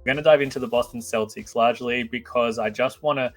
going to dive into the Boston Celtics largely because I just want to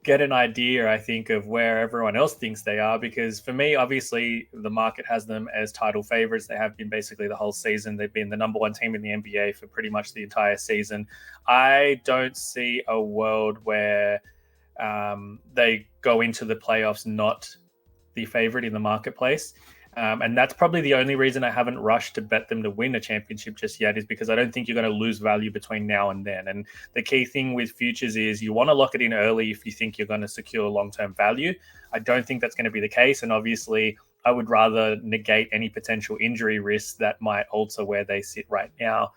get an idea, I think, of where everyone else thinks they are. Because for me, obviously, the market has them as title favorites. They have been basically the whole season. They've been the number one team in the NBA for pretty much the entire season. I don't see a world where they go into the playoffs not the favorite in the marketplace. And that's probably the only reason I haven't rushed to bet them to win a championship just yet, is because I don't think you're going to lose value between now and then. And the key thing with futures is you want to lock it in early if you think you're going to secure long-term value. I don't think that's going to be the case. And obviously, I would rather negate any potential injury risks that might alter where they sit right now.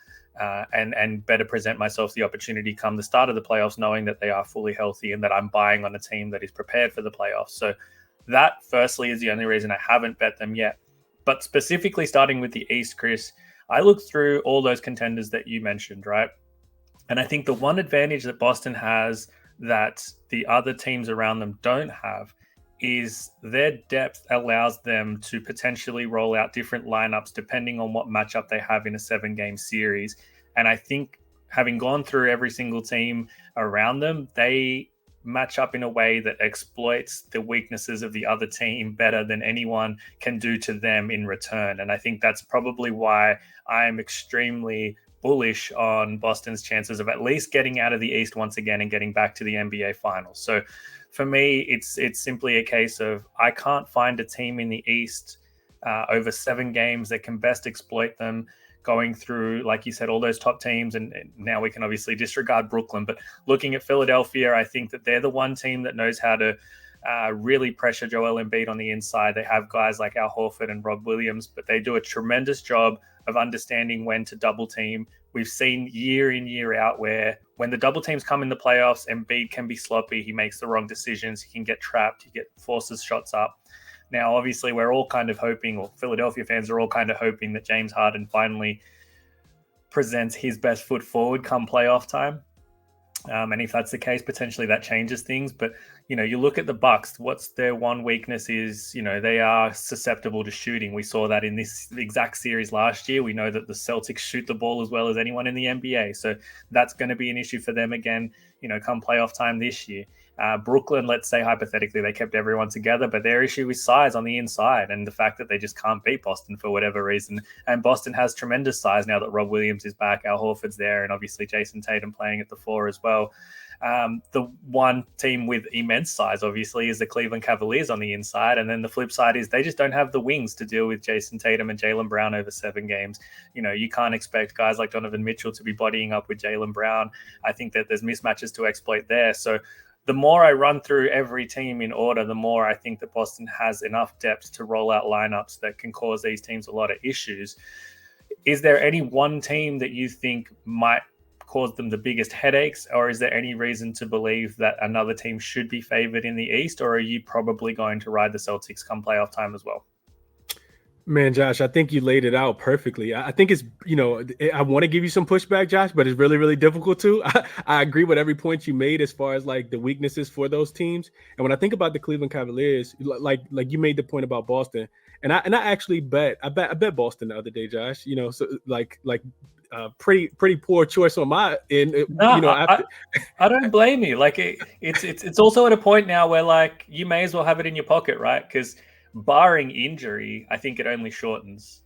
And better present myself the opportunity come the start of the playoffs, knowing that they are fully healthy and that I'm buying on a team that is prepared for the playoffs. So that, firstly, is the only reason I haven't bet them yet. But specifically starting with the East, Chris, I looked through all those contenders that you mentioned, right? And I think the one advantage that Boston has that the other teams around them don't have is their depth allows them to potentially roll out different lineups depending on what matchup they have in a 7-game series. And I think having gone through every single team around them, they match up in a way that exploits the weaknesses of the other team better than anyone can do to them in return. And I think that's probably why I am extremely bullish on Boston's chances of at least getting out of the East once again and getting back to the NBA Finals. So for me, it's simply a case of I can't find a team in the East over 7 games that can best exploit them, going through, like you said, all those top teams. And now we can obviously disregard Brooklyn, but looking at Philadelphia, I think that they're the one team that knows how to really pressure Joel Embiid on the inside. They have guys like Al Horford and Rob Williams, but they do a tremendous job of understanding when to double team. We've seen year in, year out where when the double teams come in the playoffs, Embiid can be sloppy. He makes the wrong decisions. He can get trapped. He forces shots up. Now, obviously, we're all kind of hoping, or Philadelphia fans are all kind of hoping, that James Harden finally presents his best foot forward come playoff time. And if that's the case, potentially that changes things. But, you look at the Bucks, what's their one weakness is, they are susceptible to shooting. We saw that in this exact series last year. We know that the Celtics shoot the ball as well as anyone in the NBA. So that's going to be an issue for them again, come playoff time this year. Brooklyn, let's say hypothetically, they kept everyone together, but their issue is size on the inside and the fact that they just can't beat Boston for whatever reason. And Boston has tremendous size now that Rob Williams is back, Al Horford's there, and obviously Jason Tatum playing at the 4 as well. The one team with immense size, obviously, is the Cleveland Cavaliers on the inside. And then the flip side is they just don't have the wings to deal with Jason Tatum and Jaylen Brown over 7 games. You can't expect guys like Donovan Mitchell to be bodying up with Jaylen Brown. I think that there's mismatches to exploit there. So the more I run through every team in order, the more I think that Boston has enough depth to roll out lineups that can cause these teams a lot of issues. Is there any one team that you think might cause them the biggest headaches, or is there any reason to believe that another team should be favored in the East, or are you probably going to ride the Celtics come playoff time as well? Man, Josh, I think you laid it out perfectly. I think it's, I want to give you some pushback, Josh, but it's really, really difficult to. I agree with every point you made as far as like the weaknesses for those teams. And when I think about the Cleveland Cavaliers, like you made the point about Boston, and I actually bet Boston the other day, Josh. So pretty poor choice on my end. I don't blame you. Like it's also at a point now where like you may as well have it in your pocket, right? Because barring injury, I think it only shortens.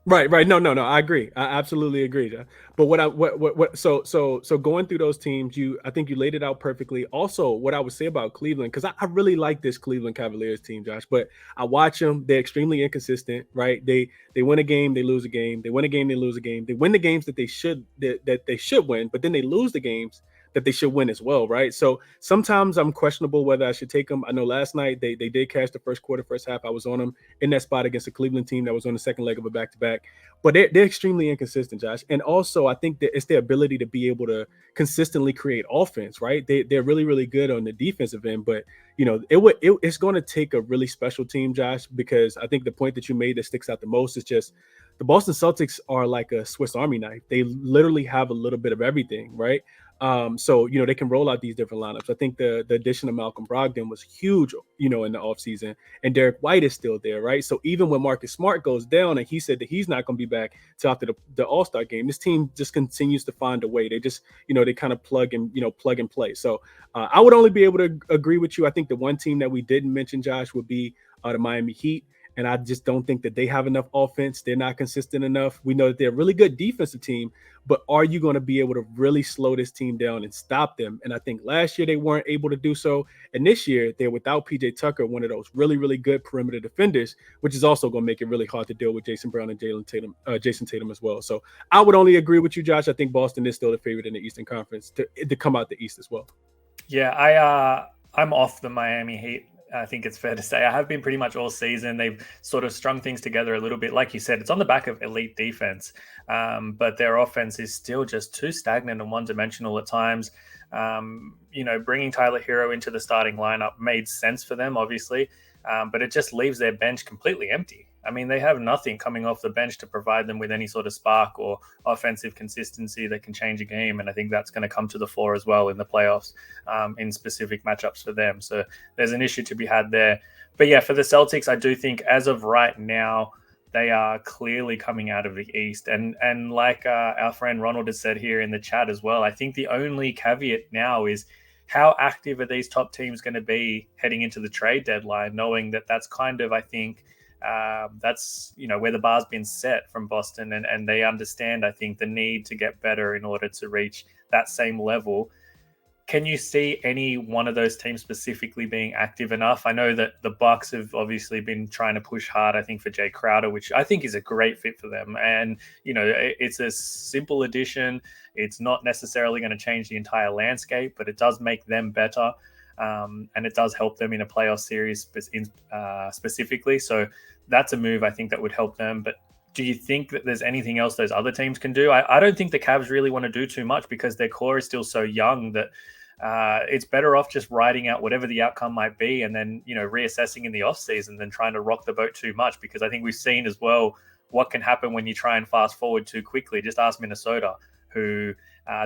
Right. No, I agree. I absolutely agree. But so going through those teams, I think you laid it out perfectly. Also, what I would say about Cleveland, because I really like this Cleveland Cavaliers team, Josh, but I watch them. They're extremely inconsistent, right? They win a game, they lose a game. They win a game, they lose a game. They win the games that they should win, but then they lose the games that they should win as well, right? So sometimes I'm questionable whether I should take them. I know last night they did cash the first quarter, first half. I was on them in that spot against a Cleveland team that was on the second leg of a back-to-back. But they're extremely inconsistent, Josh. And also I think that it's their ability to be able to consistently create offense, right? They're really, really good on the defensive end, but it's going to take a really special team, Josh, because I think the point that you made that sticks out the most is just the Boston Celtics are like a Swiss Army knife. They literally have a little bit of everything, right? So, they can roll out these different lineups. I think the addition of Malcolm Brogdon was huge, in the offseason, and Derek White is still there, right? So even when Marcus Smart goes down and he said that he's not going to be back till after the All-Star game, this team just continues to find a way. They just, they kind of plug and play. So I would only be able to agree with you. I think the one team that we didn't mention, Josh, would be the Miami Heat. And I just don't think that they have enough offense. They're not consistent enough. We know that they're a really good defensive team, but are you going to be able to really slow this team down and stop them? And I think last year they weren't able to do so. And this year they're without PJ Tucker, one of those really, really good perimeter defenders, which is also going to make it really hard to deal with Jason Brown and Jason Tatum as well. So I would only agree with you, Josh. I think Boston is still the favorite in the Eastern Conference to come out the East as well. Yeah, I'm off the Miami Heat. I think it's fair to say I have been pretty much all season. They've sort of strung things together a little bit. Like you said, it's on the back of elite defense, but their offense is still just too stagnant and one-dimensional at times. Bringing Tyler Hero into the starting lineup made sense for them, obviously, but it just leaves their bench completely empty. I mean, they have nothing coming off the bench to provide them with any sort of spark or offensive consistency that can change a game. And I think that's going to come to the fore as well in the playoffs, in specific matchups for them. So there's an issue to be had there. But yeah, for the Celtics, I do think as of right now, they are clearly coming out of the East. And like our friend Ronald has said here in the chat as well, I think the only caveat now is how active are these top teams going to be heading into the trade deadline, knowing that that's kind of, I think, that's where the bar's been set from Boston, and they understand, I think, the need to get better in order to reach that same level. Can you see any one of those teams specifically being active enough? I know that the Bucks have obviously been trying to push hard, I think, for Jay Crowder, which I think is a great fit for them. And, it's a simple addition. It's not necessarily going to change the entire landscape, but it does make them better. And it does help them in a playoff series specifically. So that's a move I think that would help them. But do you think that there's anything else those other teams can do? I don't think the Cavs really want to do too much because their core is still so young that it's better off just riding out whatever the outcome might be and then, reassessing in the offseason than trying to rock the boat too much, because I think we've seen as well what can happen when you try and fast forward too quickly. Just ask Minnesota, who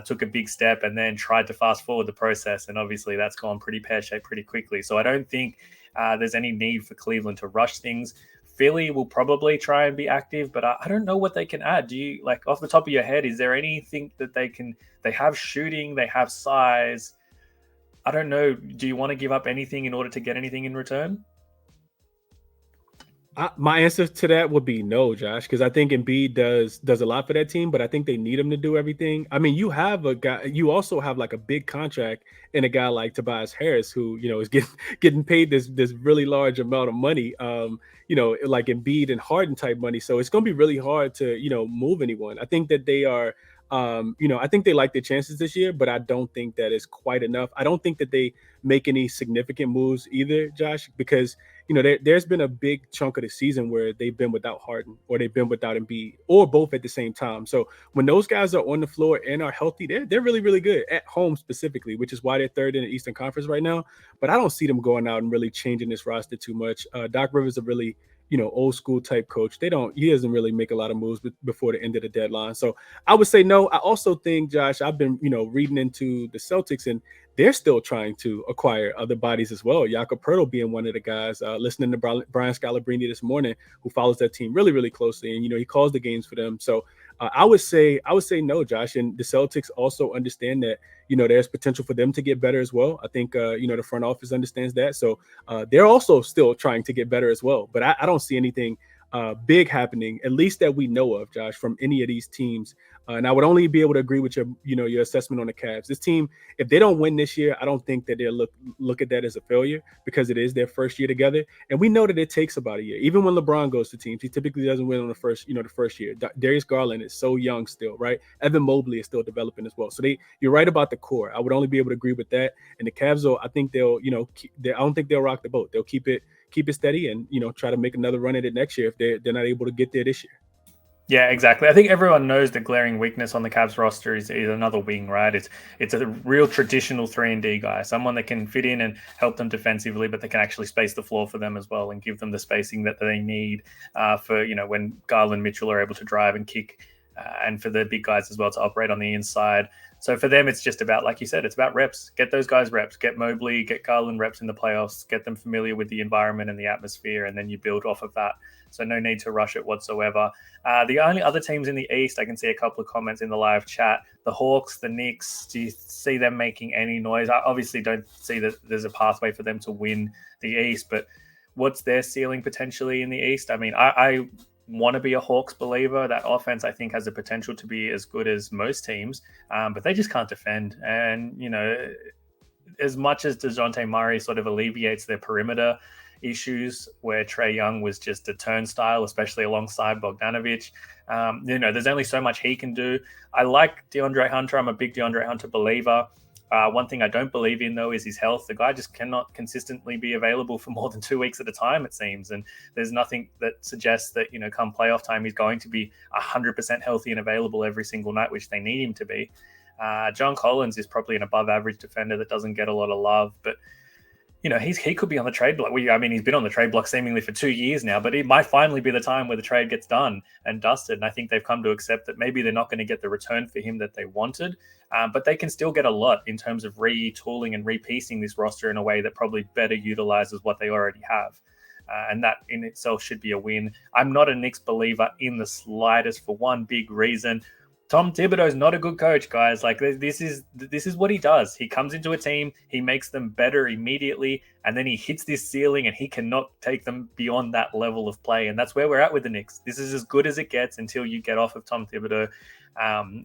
took a big step and then tried to fast forward the process. And obviously that's gone pretty pear-shaped pretty quickly. So I don't think there's any need for Cleveland to rush things. Philly will probably try and be active, but I don't know what they can add. Do you, like, off the top of your head, is there anything that they have shooting, they have size? I don't know. Do you want to give up anything in order to get anything in return? My answer to that would be no, Josh, because I think Embiid does a lot for that team, but I think they need him to do everything. I mean, you have a guy, you also have like a big contract and a guy like Tobias Harris, who is getting paid this really large amount of money, like Embiid and Harden type money. So it's going to be really hard to move anyone. I think that they are. I think they like their chances this year, but I don't think that is quite enough. I don't think that they make any significant moves either, Josh, because there's been a big chunk of the season where they've been without Harden or they've been without Embiid or both at the same time. So when those guys are on the floor and are healthy, they're really, really good at home specifically, which is why they're third in the Eastern Conference right now. But I don't see them going out and really changing this roster too much. Doc Rivers a really old school type coach. He doesn't really make a lot of moves before the end of the deadline. So I would say no. I also think, Josh, I've been, reading into the Celtics and they're still trying to acquire other bodies as well. Jakob Poeltl being one of the guys, listening to Brian Scalabrine this morning, who follows that team really, really closely. And, he calls the games for them. So I would say no, Josh. And the Celtics also understand that, there's potential for them to get better as well. I think, the front office understands that. So they're also still trying to get better as well. But I don't see anything big happening, at least that we know of, Josh, from any of these teams. And I would only be able to agree with your assessment on the Cavs. This team, if they don't win this year, I don't think that they'll look at that as a failure, because it is their first year together. And we know that it takes about a year. Even when LeBron goes to teams, he typically doesn't win on the first year. Darius Garland is so young still, right? Evan Mobley is still developing as well. So you're right about the core. I would only be able to agree with that. And the Cavs, I think they'll, I don't think they'll rock the boat. They'll keep it steady and try to make another run at it next year if they're not able to get there this year. Yeah, exactly. I think everyone knows the glaring weakness on the Cavs roster is another wing, right? It's a real traditional 3-and-D guy, someone that can fit in and help them defensively, but they can actually space the floor for them as well and give them the spacing that they need for when Garland, Mitchell are able to drive and kick, and for the big guys as well to operate on the inside. So for them, it's just about, like you said, it's about reps. Get those guys reps. Get Mobley, get Garland reps in the playoffs. Get them familiar with the environment and the atmosphere, and then you build off of that. So no need to rush it whatsoever. The only other teams in the East, I can see a couple of comments in the live chat. The Hawks, the Knicks, do you see them making any noise? I obviously don't see that there's a pathway for them to win the East, but what's their ceiling potentially in the East? I mean, I want to be a Hawks believer. That offense, I think, has the potential to be as good as most teams, but they just can't defend. And, as much as DeJounte Murray sort of alleviates their perimeter issues, where Trae Young was just a turnstile, especially alongside Bogdanovic, there's only so much he can do. I like DeAndre Hunter. I'm a big DeAndre Hunter believer. One thing I don't believe in, though, is his health. The guy just cannot consistently be available for more than 2 weeks at a time, it seems. And there's nothing that suggests that, come playoff time, he's going to be 100% healthy and available every single night, which they need him to be. John Collins is probably an above-average defender that doesn't get a lot of love, but he could be on the trade block. He's been on the trade block seemingly for 2 years now, but it might finally be the time where the trade gets done and dusted. And I think they've come to accept that maybe they're not going to get the return for him that they wanted, but they can still get a lot in terms of retooling and repiecing this roster in a way that probably better utilizes what they already have. And that in itself should be a win. I'm not a Knicks believer in the slightest for one big reason. Tom Thibodeau is not a good coach, guys. Like, this is what he does. He comes into a team, he makes them better immediately, and then he hits this ceiling, and he cannot take them beyond that level of play. And that's where we're at with the Knicks. This is as good as it gets until you get off of Tom Thibodeau.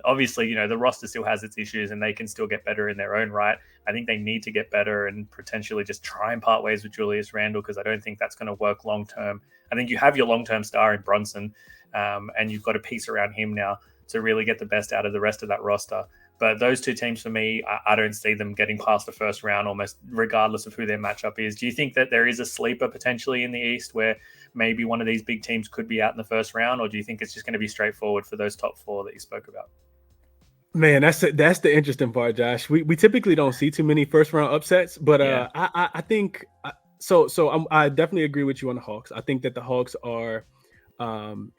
Obviously, the roster still has its issues, and they can still get better in their own right. I think they need to get better and potentially just try and part ways with Julius Randle, because I don't think that's going to work long term. I think you have your long term star in Brunson, and you've got a piece around him now to really get the best out of the rest of that roster. But those two teams, for me, I don't see them getting past the first round, almost regardless of who their matchup is. Do you think that there is a sleeper potentially in the East where maybe one of these big teams could be out in the first round, or do you think it's just going to be straightforward for those top four that you spoke about? Man, that's the interesting part, Josh. We typically don't see too many first round upsets, but Yeah. I think so. I definitely agree with you on the Hawks. I think that the Hawks are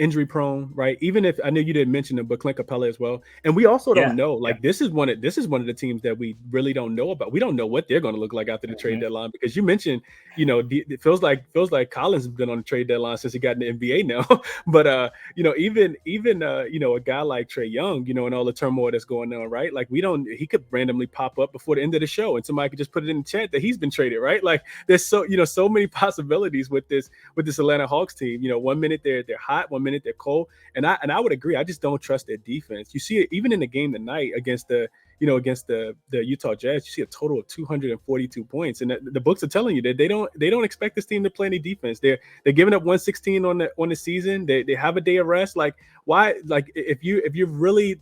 injury prone, right? Even if I know you didn't mention them, but Clint Capella as well. And we also don't know, like, this is one of the teams that we really don't know about. We don't know what they're going to look like after the trade deadline, because you mentioned, it feels like Collins has been on the trade deadline since he got in the NBA now. But even a guy like Trae Young, and all the turmoil that's going on, right? Like, he could randomly pop up before the end of the show, and somebody could just put it in the chat that he's been traded, right? Like, there's so many possibilities with this Atlanta Hawks team. 1 minute they're hot, 1 minute they're cold, and I would agree. I just don't trust their defense. You see it even in the game tonight against the Utah Jazz. You see a total of 242 points, and the books are telling you that they don't expect this team to play any defense. They're giving up 116 on the season. They have a day of rest. Like, why? Like, if you're really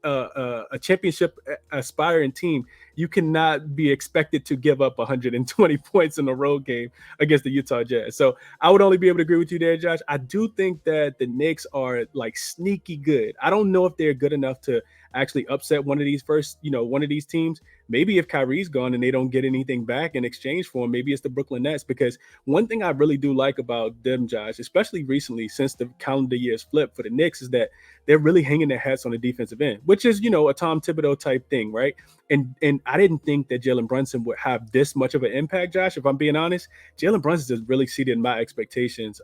a championship aspiring team, you cannot be expected to give up 120 points in a road game against the Utah Jazz. So I would only be able to agree with you there, Josh. I do think that the Knicks are like sneaky good. I don't know if they're good enough to actually upset one of these teams. Maybe if Kyrie's gone and they don't get anything back in exchange for him, maybe it's the Brooklyn Nets. Because one thing I really do like about them, Josh, especially recently since the calendar year's flipped for the Knicks, is that they're really hanging their hats on the defensive end, which is, a Tom Thibodeau type thing, right? And I didn't think that Jalen Brunson would have this much of an impact, Josh. If I'm being honest, Jalen Brunson has really exceeded my expectations.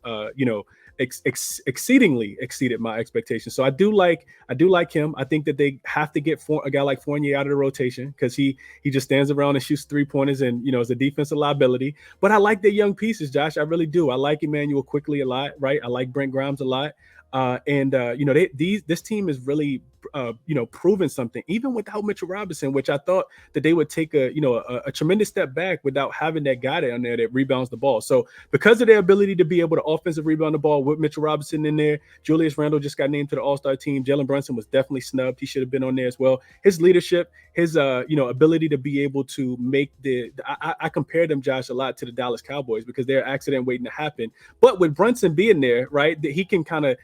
Exceedingly exceeded my expectations. So I do like him. I think that they have to get a guy like Fournier out of the rotation, because he just stands around and shoots 3-pointers and is a defensive liability. But I like their young pieces, Josh. I really do. I like Emmanuel Quickly a lot, right? I like Brent Grimes a lot. This team is really proven something, even without Mitchell Robinson, which I thought that they would take a tremendous step back without having that guy down there that rebounds the ball. So because of their ability to be able to offensive rebound the ball with Mitchell Robinson in there, Julius Randle just got named to the All-Star team. Jalen Brunson was definitely snubbed. He should have been on there as well. His leadership, his ability to be able to make I compared them, Josh, a lot to the Dallas Cowboys, because they're an accident waiting to happen. But with Brunson being there, right, that he can kind of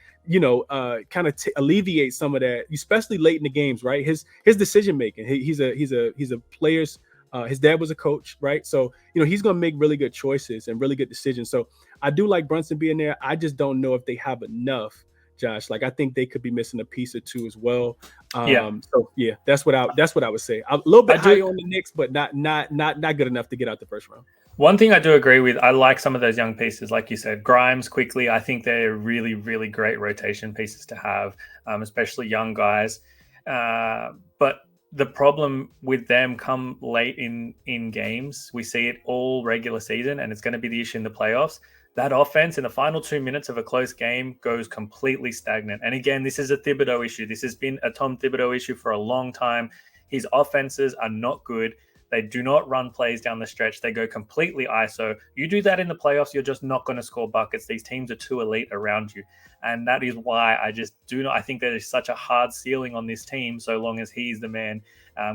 alleviate some of that, especially late in the games, right? His decision making. He's a player's. His dad was a coach, right? So he's gonna make really good choices and really good decisions. So I do like Brunson being there. I just don't know if they have enough Josh. Like I think they could be missing a piece or two as well. Yeah. So yeah, that's what I would say. A little bit I do- higher on the Knicks, but not good enough to get out the first round. One thing I do agree with, I like some of those young pieces, like you said, Grimes, quickly. I think they're really, really great rotation pieces to have, especially young guys. But the problem with them come late in games. We see it all regular season, and it's going to be the issue in the playoffs. That offense in the final 2 minutes of a close game goes completely stagnant. And again, this is a Thibodeau issue. This has been a Tom Thibodeau issue for a long time. His offenses are not good. They do not run plays down the stretch. They go completely ISO. You do that in the playoffs, you're just not going to score buckets. These teams are too elite around you. And that is why I just do not. I think there is such a hard ceiling on this team so long as he's the man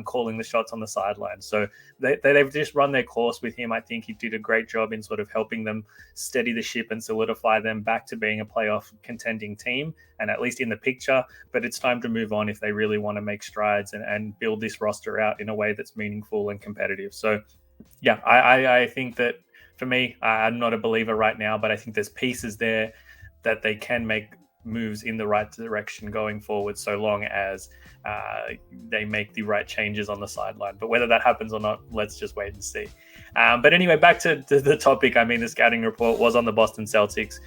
calling the shots on the sideline. So they've just run their course with him. I think he did a great job in sort of helping them steady the ship and solidify them back to being a playoff contending team, and at least in the picture. But it's time to move on if they really want to make strides and build this roster out in a way that's meaningful and competitive. So yeah, I think that for me, I'm not a believer right now, but I think there's pieces there that they can make moves in the right direction going forward, so long as they make the right changes on the sideline. But whether that happens or not, let's just wait and see. But anyway, back to the topic. I mean, the scouting report was on the Boston Celtics.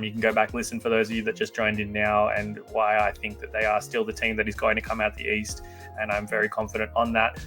You can go back, listen for those of you that just joined in now, and why I think that they are still the team that is going to come out the East, and I'm very confident on that.